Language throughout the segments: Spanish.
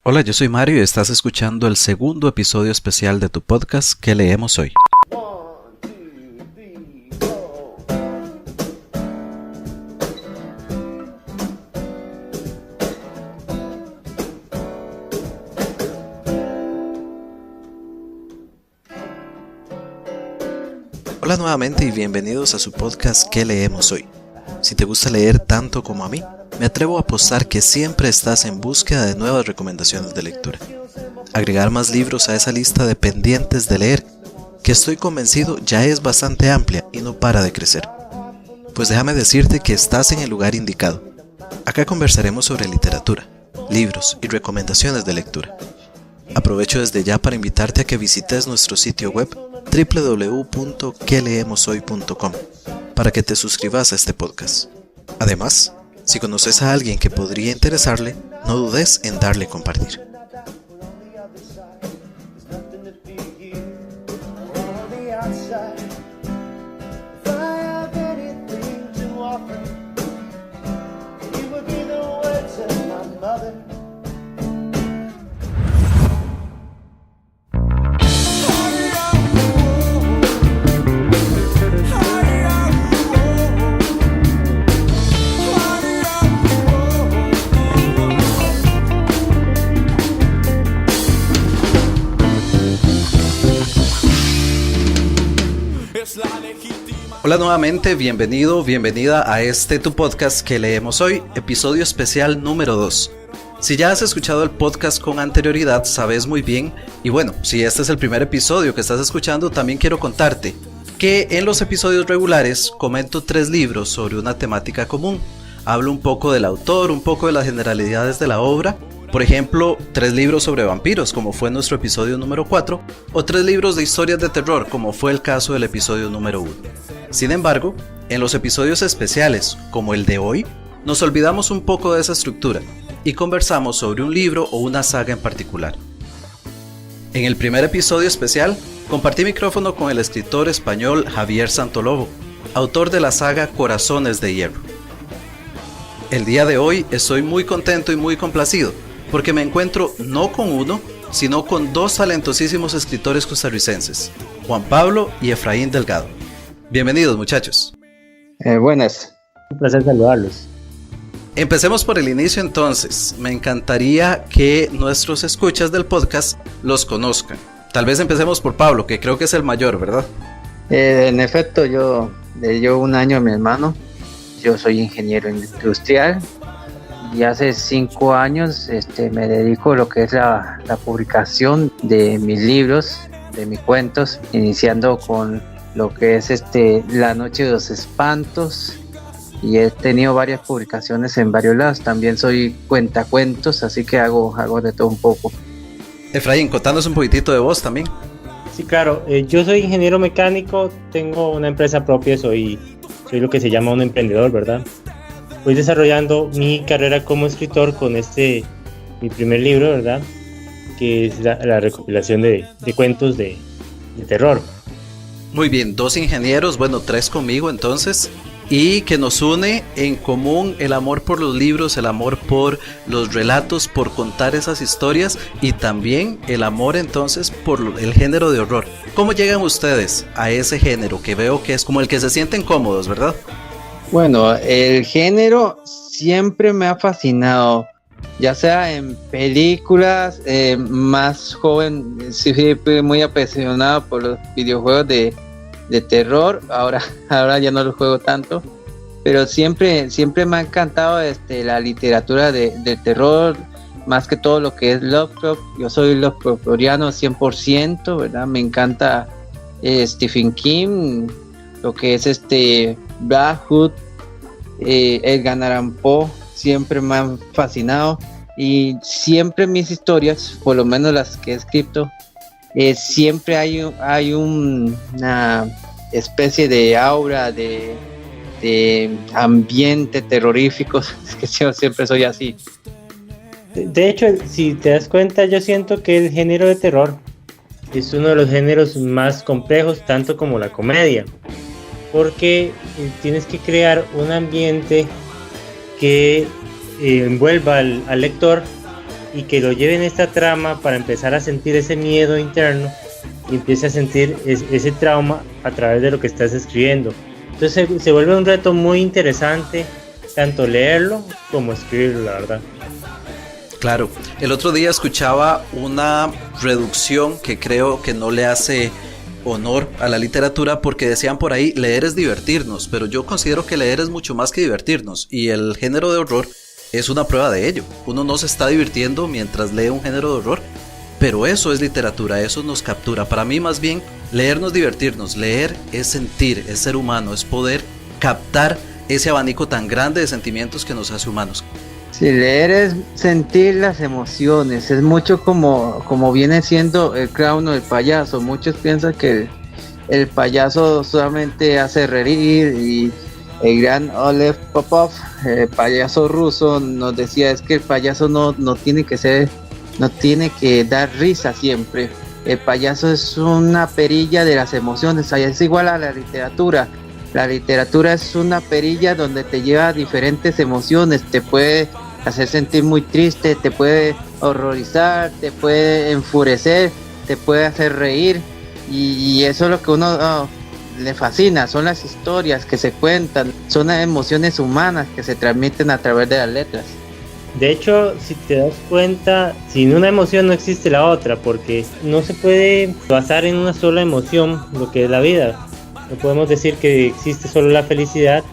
Hola, yo soy Mario y estás escuchando el segundo episodio especial de tu podcast ¿Qué leemos hoy? Hola nuevamente y bienvenidos a su podcast ¿Qué leemos hoy? Si te gusta leer tanto como a mí, me atrevo a apostar que siempre estás en búsqueda de nuevas recomendaciones de lectura. Agregar más libros a esa lista de pendientes de leer, que estoy convencido ya es bastante amplia y no para de crecer. Pues déjame decirte que estás en el lugar indicado. Acá conversaremos sobre literatura, libros y recomendaciones de lectura. Aprovecho desde ya para invitarte a que visites nuestro sitio web www.queleemoshoy.com para que te suscribas a este podcast. Además, si conoces a alguien que podría interesarle, no dudes en darle compartir. Hola nuevamente, bienvenida a este tu podcast que leemos hoy, episodio especial número 2. Si ya has escuchado el podcast con anterioridad, sabes muy bien, y bueno, si este es el primer episodio que estás escuchando, también quiero contarte que en los episodios regulares comento 3 libros sobre una temática común. Hablo un poco del autor, un poco de las generalidades de la obra. Por ejemplo, 3 libros sobre vampiros, como fue nuestro episodio número 4, o 3 libros de historias de terror, como fue el caso del episodio número 1. Sin embargo, en los episodios especiales, como el de hoy, nos olvidamos un poco de esa estructura y conversamos sobre un libro o una saga en particular. En el primer episodio especial, compartí micrófono con el escritor español Javier Santolobo, autor de la saga Corazones de Hierro. El día de hoy estoy muy contento y muy complacido, porque me encuentro no con uno, sino con 2 talentosísimos escritores costarricenses, Juan Pablo y Efraín Delgado. Bienvenidos, muchachos. Buenas. Un placer saludarlos. Empecemos por el inicio entonces. Me encantaría que nuestros escuchas del podcast los conozcan. Tal vez empecemos por Pablo, que creo que es el mayor, ¿verdad? En efecto, yo le llevo un año a mi hermano. Yo soy ingeniero industrial y hace 5 años me dedico a lo que es la publicación de mis libros, de mis cuentos, iniciando con lo que es La Noche de los Espantos, y he tenido varias publicaciones en varios lados. También soy cuentacuentos, así que hago de todo un poco. Efraín, contanos un poquitito de vos también. Sí, claro, yo soy ingeniero mecánico, tengo una empresa propia, soy lo que se llama un emprendedor, ¿verdad? Voy desarrollando mi carrera como escritor con mi primer libro, ¿verdad? Que es la recopilación de cuentos de terror. Muy bien, 2 ingenieros, bueno, 3 conmigo entonces, y que nos une en común el amor por los libros, el amor por los relatos, por contar esas historias, y también el amor entonces por el género de horror. ¿Cómo llegan ustedes a ese género que veo que es como el que se sienten cómodos, verdad? Bueno, el género siempre me ha fascinado, ya sea en películas, más joven, sí, fui muy apasionado por los videojuegos de terror. Ahora ya no los juego tanto, pero siempre me ha encantado la literatura de terror, más que todo lo que es Lovecraft. Yo soy Lovecraftiano 100%, ¿verdad? Me encanta Stephen King, lo que es Blackwood, Edgar Allan Poe, siempre me han fascinado, y siempre mis historias, por lo menos las que he escrito, siempre hay una especie de aura de ambiente terrorífico. Es que yo siempre soy así. De hecho, si te das cuenta, yo siento que el género de terror es uno de los géneros más complejos, tanto como la comedia, porque tienes que crear un ambiente que envuelva al lector y que lo lleve en esta trama para empezar a sentir ese miedo interno y empiece a sentir ese trauma a través de lo que estás escribiendo. Entonces se vuelve un reto muy interesante, tanto leerlo como escribirlo, la verdad. Claro, el otro día escuchaba una reducción que creo que no le hace honor a la literatura, porque decían por ahí, leer es divertirnos, pero yo considero que leer es mucho más que divertirnos, y el género de horror es una prueba de ello. Uno no se está divirtiendo mientras lee un género de horror, pero eso es literatura, eso nos captura. Para mí más bien, leer no es divertirnos, leer es sentir, es ser humano, es poder captar ese abanico tan grande de sentimientos que nos hace humanos. Sí, leer es sentir las emociones, es mucho como viene siendo el clown o el payaso. Muchos piensan que el payaso solamente hace reír, y el gran Oleg Popov, el payaso ruso, nos decía es que el payaso no tiene que dar risa siempre. El payaso es una perilla de las emociones, es igual a la literatura. La literatura es una perilla donde te lleva a diferentes emociones, te puede hacer sentir muy triste, te puede horrorizar, te puede enfurecer, te puede hacer reír, y eso es lo que uno le fascina, son las historias que se cuentan, son las emociones humanas que se transmiten a través de las letras. De hecho, si te das cuenta, sin una emoción no existe la otra, porque no se puede basar en una sola emoción lo que es la vida. No podemos decir que existe solo la felicidad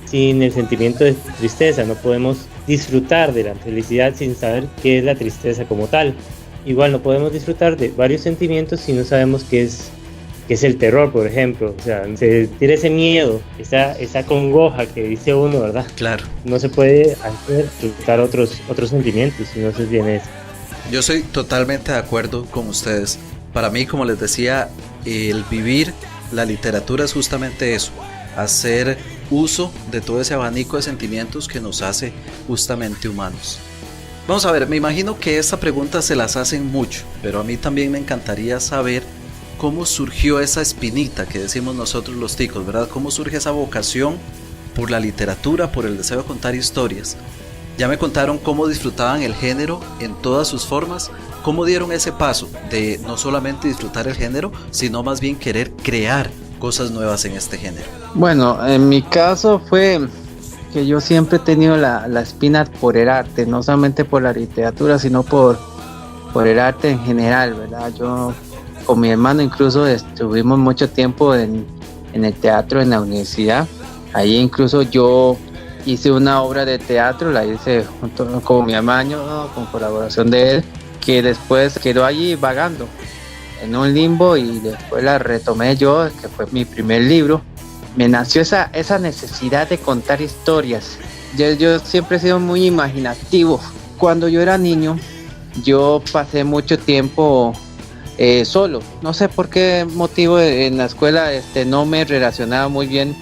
sin el sentimiento de tristeza, no podemos disfrutar de la felicidad sin saber qué es la tristeza como tal. Igual no podemos disfrutar de varios sentimientos si no sabemos qué es el terror, por ejemplo. O sea, sentir ese miedo, esa congoja que dice uno, ¿verdad? Claro. No se puede hacer disfrutar otros sentimientos si no se tiene eso. Yo soy totalmente de acuerdo con ustedes. Para mí, como les decía, el vivir la literatura es justamente eso, hacer uso de todo ese abanico de sentimientos que nos hace justamente humanos. Vamos a ver, me imagino que esta pregunta se las hacen mucho, pero a mí también me encantaría saber cómo surgió esa espinita que decimos nosotros los ticos, ¿verdad? Cómo surge esa vocación por la literatura, por el deseo de contar historias. Ya me contaron cómo disfrutaban el género en todas sus formas, cómo dieron ese paso de no solamente disfrutar el género, sino más bien querer crear cosas nuevas en este género. Bueno, en mi caso fue que yo siempre he tenido la espina por el arte, no solamente por la literatura, sino por el arte en general, ¿verdad? Yo con mi hermano incluso estuvimos mucho tiempo en el teatro en la universidad. Ahí incluso yo hice una obra de teatro, la hice junto con mi hermano, ¿no? Con colaboración de él, que después quedó allí vagando en un limbo, y después la retomé yo, que fue mi primer libro. Me nació esa necesidad de contar historias. Yo siempre he sido muy imaginativo. Cuando yo era niño, yo pasé mucho tiempo solo. No sé por qué motivo en la escuela no me relacionaba muy bien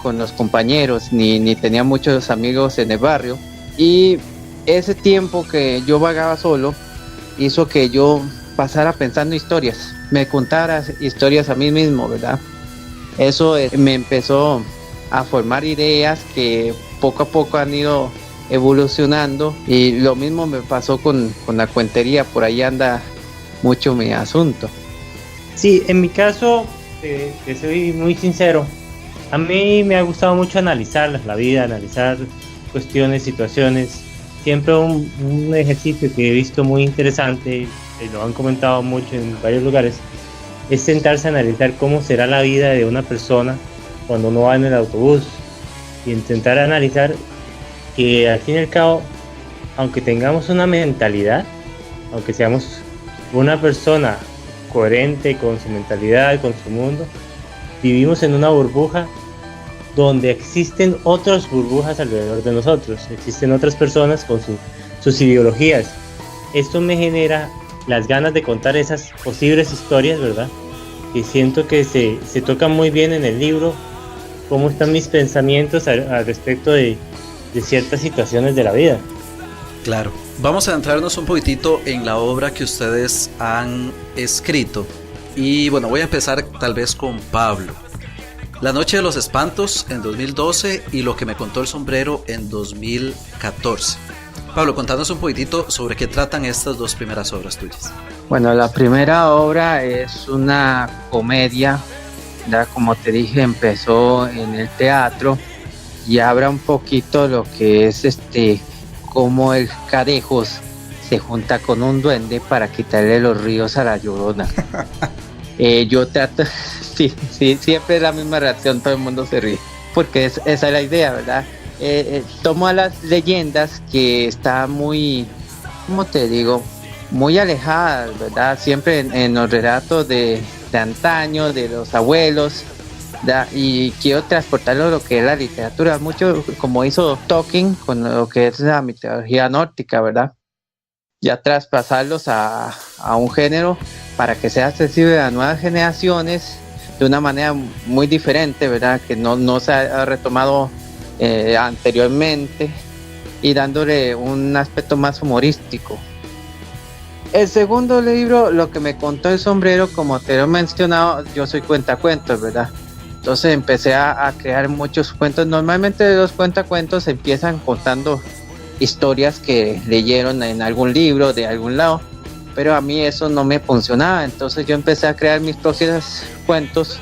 con los compañeros, ni tenía muchos amigos en el barrio. Y ese tiempo que yo vagaba solo hizo que yo pasara pensando historias, me contara historias a mí mismo, ¿verdad? Eso me empezó a formar ideas que poco a poco han ido evolucionando, y lo mismo me pasó con la cuentería, por ahí anda mucho mi asunto. Sí, en mi caso, que soy muy sincero, a mí me ha gustado mucho analizar la vida, analizar cuestiones, situaciones. Siempre un ejercicio que he visto muy interesante, y lo han comentado mucho en varios lugares, es sentarse a analizar cómo será la vida de una persona cuando uno va en el autobús, y intentar analizar que al fin y al cabo, aunque tengamos una mentalidad, aunque seamos una persona coherente con su mentalidad, con su mundo, vivimos en una burbuja donde existen otras burbujas alrededor de nosotros, existen otras personas con sus ideologías. Esto me genera las ganas de contar esas posibles historias, ¿verdad? Y siento que se tocan muy bien en el libro, cómo están mis pensamientos al respecto de ciertas situaciones de la vida. Claro. Vamos a adentrarnos un poquitito en la obra que ustedes han escrito. Y bueno, voy a empezar tal vez con Pablo. La Noche de los Espantos en 2012 y Lo que me contó el sombrero en 2014. Pablo, contanos un poquitito sobre qué tratan estas dos primeras obras tuyas. Bueno, la primera obra es una comedia, ya como te dije, empezó en el teatro y habla un poquito lo que es cómo el Cadejos se junta con un duende para quitarle los ríos a la Llorona. Yo trato, sí, siempre es la misma reacción, todo el mundo se ríe, porque esa es la idea, ¿verdad? Tomo a las leyendas que están muy, ¿cómo te digo? Muy alejadas, ¿verdad? Siempre en los relatos de antaño, de los abuelos, ¿verdad? Y quiero transportarlo a lo que es la literatura, mucho como hizo Tolkien con lo que es la mitología nórdica, ¿verdad? Ya traspasarlos a un género para que sea accesible a nuevas generaciones de una manera muy diferente, ¿verdad? Que no se ha retomado anteriormente, y dándole un aspecto más humorístico. El segundo libro, lo que me contó el sombrero, como te lo he mencionado, yo soy cuentacuentos, ¿verdad? Entonces empecé a crear muchos cuentos. Normalmente los cuentacuentos empiezan contando historias que leyeron en algún libro de algún lado, pero a mí eso no me funcionaba. Entonces yo empecé a crear mis propios cuentos.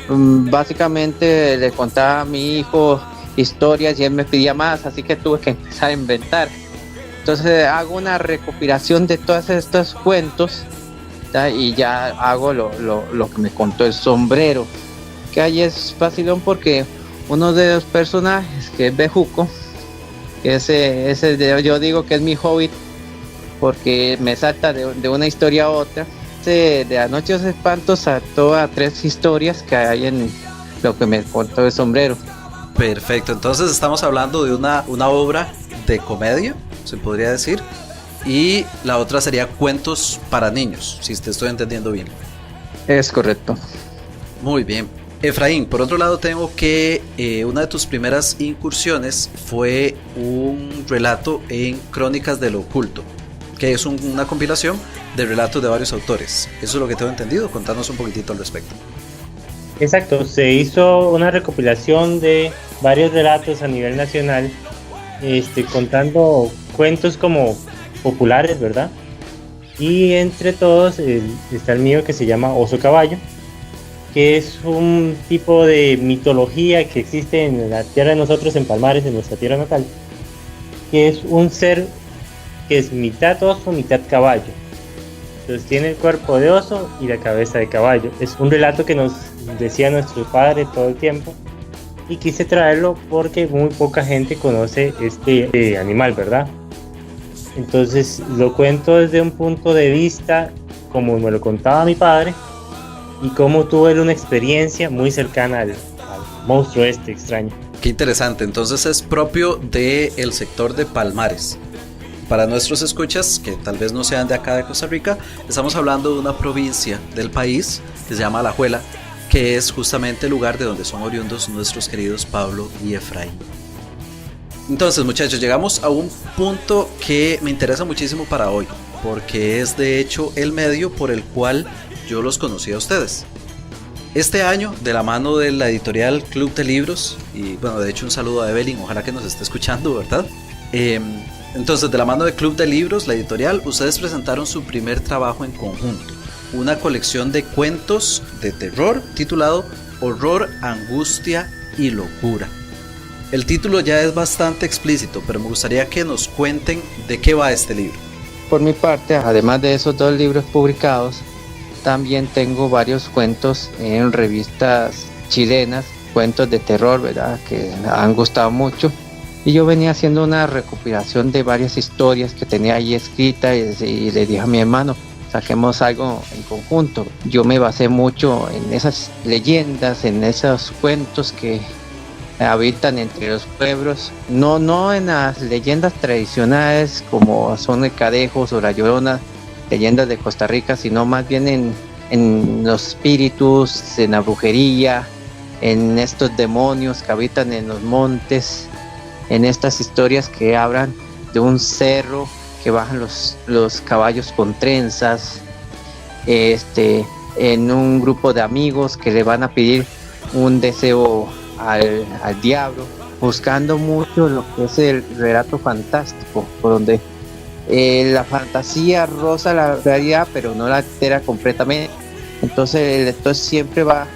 Básicamente le contaba a mi hijo historias y él me pedía más, así que tuve que empezar a inventar. Entonces hago una recopilación de todos estos cuentos, ¿tá? Y ya hago lo que me contó el sombrero, que ahí es facilón porque uno de los personajes, que es Bejuco, que ese yo digo que es mi hobbit, porque me salta de una historia a otra. De La Noche de los Espantos saltó a 3 historias que hay en lo que me contó el sombrero. Perfecto, entonces estamos hablando de una obra de comedia, se podría decir, y la otra sería cuentos para niños, si te estoy entendiendo bien. Es correcto. Muy bien. Efraín, por otro lado tengo que una de tus primeras incursiones fue un relato en Crónicas del Oculto, que es una compilación de relatos de varios autores. Eso es lo que tengo entendido, contanos un poquitito al respecto. Exacto, se hizo una recopilación de varios relatos a nivel nacional, contando cuentos como populares, ¿verdad? Y entre todos está el mío, que se llama Oso Caballo, que es un tipo de mitología que existe en la tierra de nosotros, en Palmares, en nuestra tierra natal, que es un ser que es mitad oso, mitad caballo. Entonces tiene el cuerpo de oso y la cabeza de caballo. Es un relato que nos decía nuestro padre todo el tiempo, y quise traerlo porque muy poca gente conoce este animal, ¿verdad? Entonces lo cuento desde un punto de vista como me lo contaba mi padre, y cómo tuve una experiencia muy cercana al monstruo extraño. Qué interesante, entonces es propio del sector de Palmares. Para nuestros escuchas, que tal vez no sean de acá de Costa Rica, estamos hablando de una provincia del país que se llama Alajuela, que es justamente el lugar de donde son oriundos nuestros queridos Pablo y Efraín. Entonces, muchachos, llegamos a un punto que me interesa muchísimo para hoy, porque es de hecho el medio por el cual yo los conocí a ustedes. Este año, de la mano de la editorial Club de Libros, y bueno, de hecho un saludo a Evelyn, ojalá que nos esté escuchando, ¿verdad? Entonces, de la mano de Club de Libros, la editorial, ustedes presentaron su primer trabajo en conjunto, una colección de cuentos de terror titulado Horror, Angustia y Locura. El título ya es bastante explícito, pero me gustaría que nos cuenten de qué va este libro. Por mi parte, además de esos 2 libros publicados, también tengo varios cuentos en revistas chilenas, cuentos de terror, ¿verdad?, que me han gustado mucho. Y yo venía haciendo una recopilación de varias historias que tenía ahí escritas, y le dije a mi hermano, saquemos algo en conjunto. Yo me basé mucho en esas leyendas, en esos cuentos que habitan entre los pueblos, no en las leyendas tradicionales como son el Cadejos o la Llorona, leyendas de Costa Rica, sino más bien en los espíritus, en la brujería, en estos demonios que habitan en los montes, en estas historias que hablan de un cerro que bajan los caballos con trenzas, en un grupo de amigos que le van a pedir un deseo al diablo. buscando mucho lo que es el relato fantástico, por donde la fantasía roza la realidad, pero no la altera completamente. Entonces el lector siempre va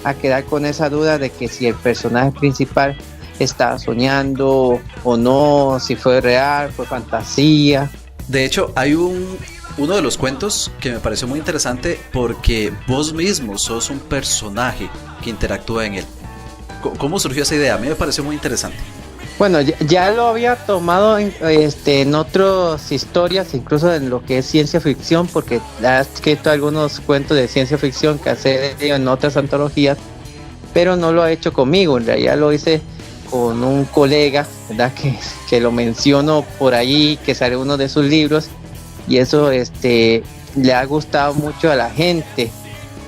a quedar con esa duda de que si el personaje principal estaba soñando o no, si fue real, fue fantasía. De hecho, hay uno de los cuentos que me pareció muy interesante porque vos mismo sos un personaje que interactúa en él. ¿Cómo surgió esa idea? A mí me pareció muy interesante. Bueno, ya lo había tomado en otras historias, incluso en lo que es ciencia ficción, porque ha escrito algunos cuentos de ciencia ficción que hace en otras antologías, pero no lo ha hecho conmigo. En realidad lo hice con un colega, ¿verdad? Que lo menciono por ahí, que sale uno de sus libros, y eso le ha gustado mucho a la gente.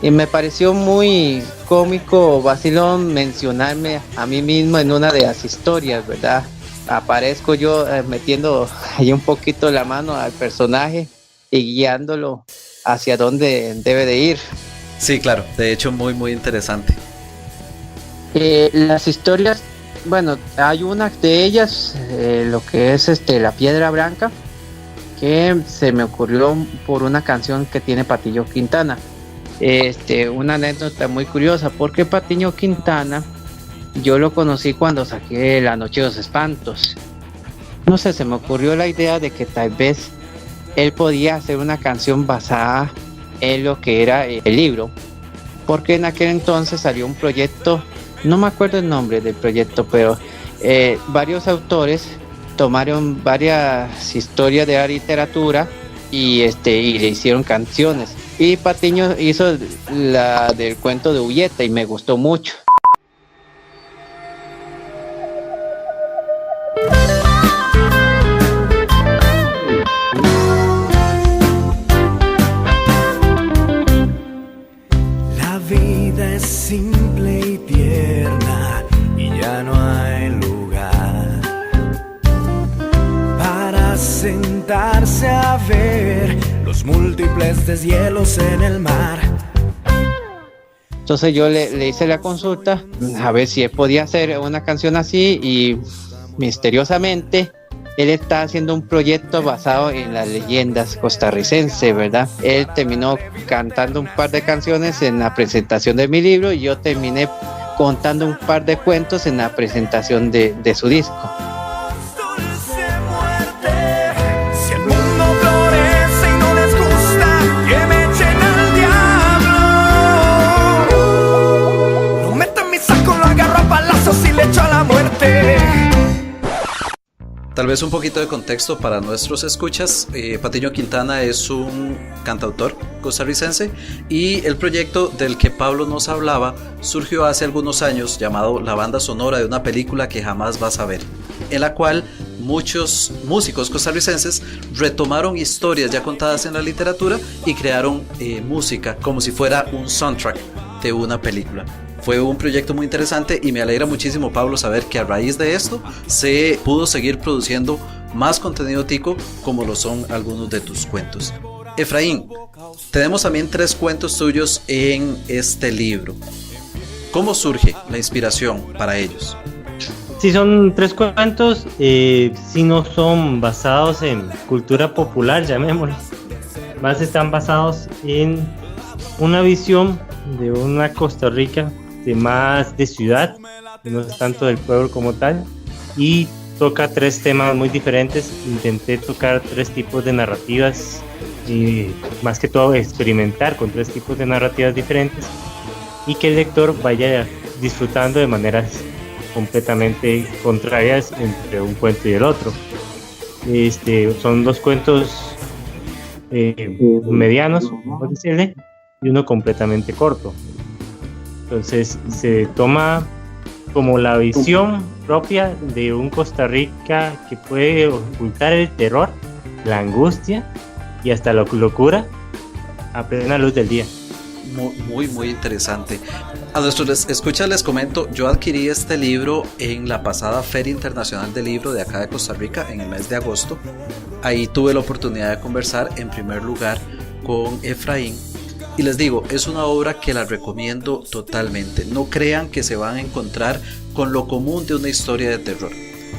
Y me pareció muy cómico, vacilón, mencionarme a mí mismo en una de las historias, ¿verdad? Aparezco yo metiendo ahí un poquito la mano al personaje y guiándolo hacia donde debe de ir. Sí, claro, de hecho muy muy interesante. Las historias, bueno, hay una de ellas, lo que es La Piedra Blanca, que se me ocurrió por una canción que tiene Patiño Quintana. Una anécdota muy curiosa, porque Patiño Quintana yo lo conocí cuando saqué La Noche de los Espantos. No sé, se me ocurrió la idea de que tal vez él podía hacer una canción basada en lo que era el libro, porque en aquel entonces salió un proyecto, no me acuerdo el nombre del proyecto, pero varios autores tomaron varias historias de la literatura y le hicieron canciones. Y Patiño hizo la del cuento de Ulleta y me gustó mucho. La vida es simple y tierna y ya no hay lugar para sentarse a ver los múltiples deshielos en el mar. Entonces yo le hice la consulta a ver si él podía hacer una canción así, y misteriosamente él está haciendo un proyecto basado en las leyendas costarricenses, ¿verdad? Él terminó cantando un par de canciones en la presentación de mi libro y yo terminé contando un par de cuentos en la presentación de su disco. Y le echo a la muerte. Tal vez un poquito de contexto para nuestros escuchas. Patiño Quintana es un cantautor costarricense y el proyecto del que Pablo nos hablaba surgió hace algunos años, llamado la banda sonora de una película que jamás vas a ver, en la cual muchos músicos costarricenses retomaron historias ya contadas en la literatura y crearon música como si fuera un soundtrack de una película. Fue un proyecto muy interesante y me alegra muchísimo, Pablo, saber que a raíz de esto se pudo seguir produciendo más contenido tico, como lo son algunos de tus cuentos. Efraín, tenemos también 3 cuentos tuyos en este libro. ¿Cómo surge la inspiración para ellos? Sí, son 3 cuentos, si no son basados en cultura popular, llamémoslo. Más están basados en una visión de una Costa Rica más de ciudad, no es tanto del pueblo como tal, y toca 3 temas muy diferentes. Intenté tocar 3 tipos de narrativas y más que todo experimentar con 3 tipos de narrativas diferentes y que el lector vaya disfrutando de maneras completamente contrarias entre un cuento y el otro. Son 2 cuentos medianos, por decirle, y uno completamente corto. Entonces se toma como la visión propia de un Costa Rica que puede ocultar el terror, la angustia y hasta la locura a plena luz del día. Muy, muy interesante. A nuestros escuchas les comento, yo adquirí este libro en la pasada Feria Internacional del Libro de acá de Costa Rica en el mes de agosto. Ahí tuve la oportunidad de conversar en primer lugar con Efraín Y les digo, es una obra que la recomiendo totalmente. No crean que se van a encontrar con lo común de una historia de terror.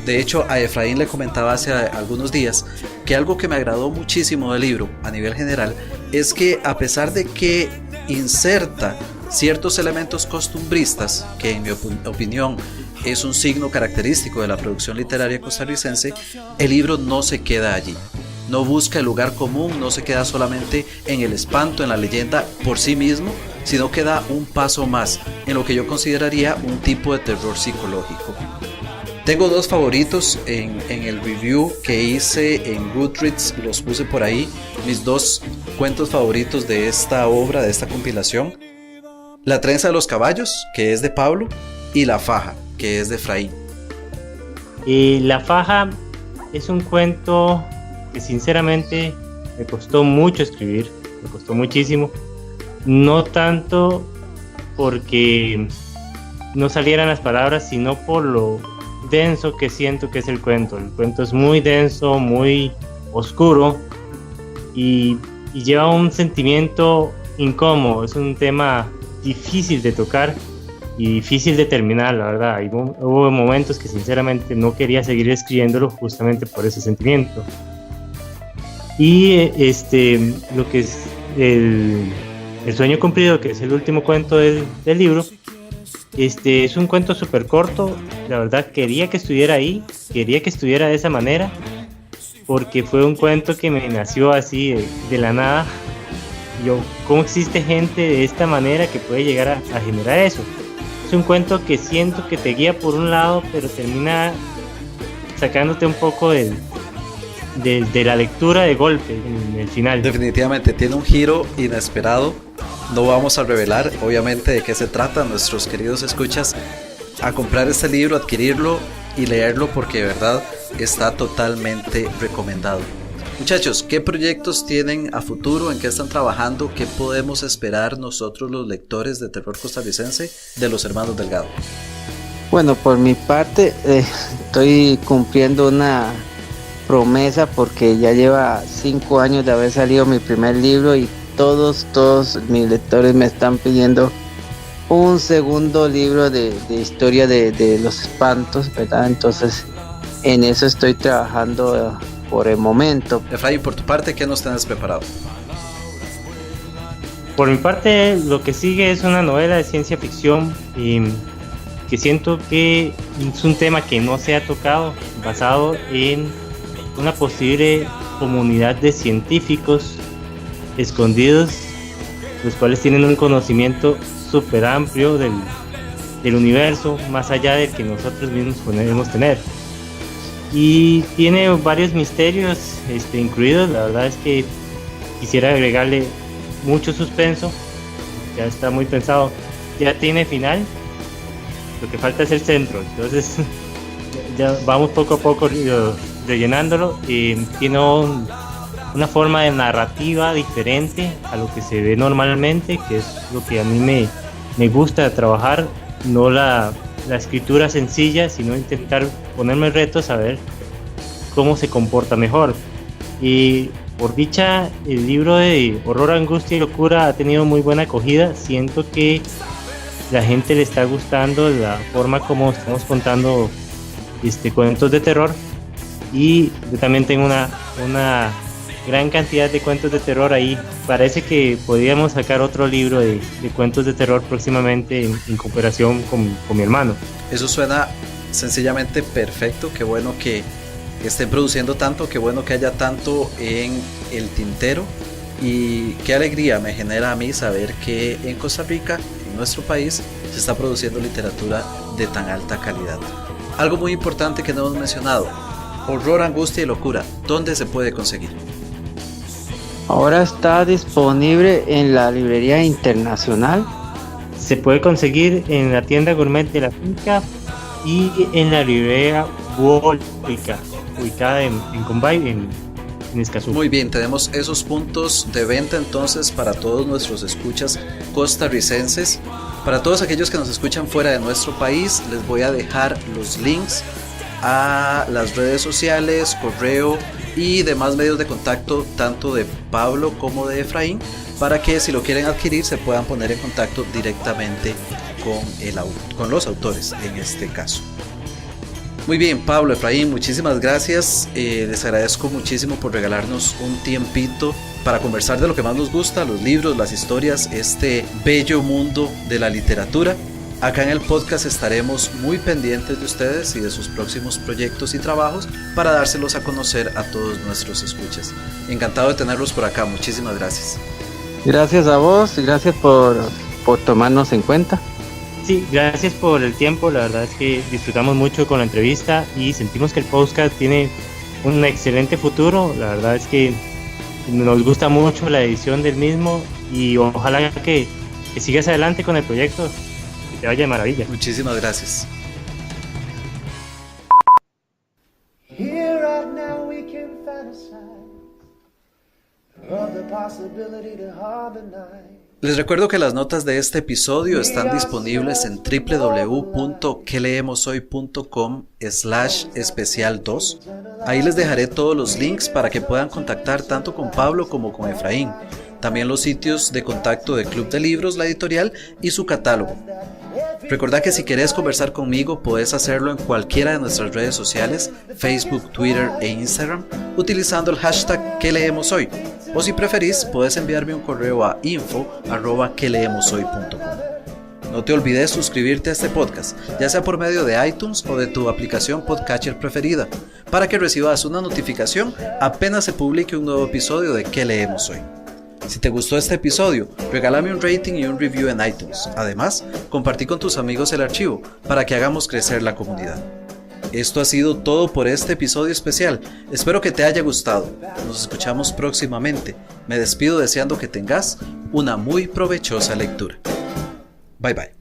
De hecho, a Efraín le comentaba hace algunos días que algo que me agradó muchísimo del libro a nivel general es que, a pesar de que inserta ciertos elementos costumbristas, que en mi opinión es un signo característico de la producción literaria costarricense, el libro no se queda allí. No busca el lugar común, no se queda solamente en el espanto, en la leyenda por sí mismo, sino que da un paso más en lo que yo consideraría un tipo de terror psicológico. Tengo dos favoritos en el review que hice en Goodreads, los puse por ahí, mis dos cuentos favoritos de esta obra, de esta compilación: La trenza de los caballos, que es de Pablo, y La faja, que es de Efraín. Y La faja es un cuento que sinceramente me costó mucho escribir, me costó muchísimo, no tanto porque no salieran las palabras, sino por lo denso que siento que es el cuento. El cuento es muy denso, muy oscuro y lleva un sentimiento incómodo. Es un tema difícil de tocar y difícil de terminar, la verdad. Hubo momentos que sinceramente no quería seguir escribiéndolo justamente por ese sentimiento. Y lo que es el sueño cumplido, que es el último cuento del libro, es un cuento súper corto. La verdad quería que estuviera ahí, quería que estuviera de esa manera, porque fue un cuento que me nació así de la nada. ¿Cómo existe gente de esta manera que puede llegar a generar eso? Es un cuento que siento que te guía por un lado, pero termina sacándote un poco de la lectura de golpe en el final. Definitivamente tiene un giro inesperado. No vamos a revelar obviamente de qué se trata, nuestros queridos escuchas, a comprar este libro, adquirirlo y leerlo, porque de verdad está totalmente recomendado. Muchachos, ¿qué proyectos tienen a futuro? ¿En qué están trabajando? ¿Qué podemos esperar nosotros los lectores de terror costarricense de los hermanos Delgado? Bueno, por mi parte estoy cumpliendo una promesa, porque ya lleva 5 años de haber salido mi primer libro y todos mis lectores me están pidiendo un segundo libro de historia de los espantos, ¿verdad? Entonces en eso estoy trabajando por el momento. Efraín, por tu parte, ¿qué nos tienes preparado? Por mi parte, lo que sigue es una novela de ciencia ficción que siento que es un tema que no se ha tocado, basado en una posible comunidad de científicos escondidos, los cuales tienen un conocimiento súper amplio del universo, más allá del que nosotros mismos podemos tener. Y tiene varios misterios incluidos. La verdad es que quisiera agregarle mucho suspenso, ya está muy pensado, ya tiene final, lo que falta es el centro, entonces ya vamos poco a poco rellenándolo. Tiene una forma de narrativa diferente a lo que se ve normalmente, que es lo que a mí me gusta trabajar, no la escritura sencilla, sino intentar ponerme retos a ver cómo se comporta mejor. Y por dicha, el libro de Horror, Angustia y Locura ha tenido muy buena acogida. Siento que la gente le está gustando la forma como estamos contando cuentos de terror, y yo también tengo una gran cantidad de cuentos de terror ahí. Parece que podríamos sacar otro libro de cuentos de terror próximamente en cooperación con mi hermano. Eso suena sencillamente perfecto. Qué bueno que estén produciendo tanto, qué bueno que haya tanto en el tintero, y qué alegría me genera a mí saber que en Costa Rica, en nuestro país, se está produciendo literatura de tan alta calidad. Algo muy importante que no hemos mencionado: Horror, Angustia y Locura, ¿dónde se puede conseguir? Ahora está disponible en la librería Internacional. Se puede conseguir en la tienda gourmet de la finca y en la librería Wólica, ubicada en Combay, en Escazú. Muy bien, tenemos esos puntos de venta entonces para todos nuestros escuchas costarricenses. Para todos aquellos que nos escuchan fuera de nuestro país, les voy a dejar los links a las redes sociales, correo y demás medios de contacto tanto de Pablo como de Efraín, para que si lo quieren adquirir se puedan poner en contacto directamente con los autores en este caso. Muy bien, Pablo, Efraín, muchísimas gracias. Les agradezco muchísimo por regalarnos un tiempito para conversar de lo que más nos gusta, los libros, las historias, este bello mundo de la literatura. Acá en el podcast estaremos muy pendientes de ustedes y de sus próximos proyectos y trabajos para dárselos a conocer a todos nuestros escuchas. Encantado de tenerlos por acá, muchísimas gracias. Gracias a vos y gracias por tomarnos en cuenta. Sí, gracias por el tiempo, la verdad es que disfrutamos mucho con la entrevista y sentimos que el podcast tiene un excelente futuro. La verdad es que nos gusta mucho la edición del mismo y ojalá que sigas adelante con el proyecto, que te vaya de maravilla. Muchísimas gracias. Here right now we can fantasize of the possibility to harbor night. Les recuerdo que las notas de este episodio están disponibles en www.queleemoshoy.com/especial2. Ahí les dejaré todos los links para que puedan contactar tanto con Pablo como con Efraín. También los sitios de contacto de Club de Libros, la editorial y su catálogo. Recordá que si querés conversar conmigo podés hacerlo en cualquiera de nuestras redes sociales, Facebook, Twitter e Instagram, utilizando el hashtag #queleemoshoy. O si preferís, podés enviarme un correo a info@queleemoshoy.com. No te olvides suscribirte a este podcast, ya sea por medio de iTunes o de tu aplicación podcatcher preferida, para que recibas una notificación apenas se publique un nuevo episodio de ¿Qué leemos hoy? Si te gustó este episodio, regálame un rating y un review en iTunes. Además, compartí con tus amigos el archivo para que hagamos crecer la comunidad. Esto ha sido todo por este episodio especial. Espero que te haya gustado. Nos escuchamos próximamente. Me despido deseando que tengas una muy provechosa lectura. Bye bye.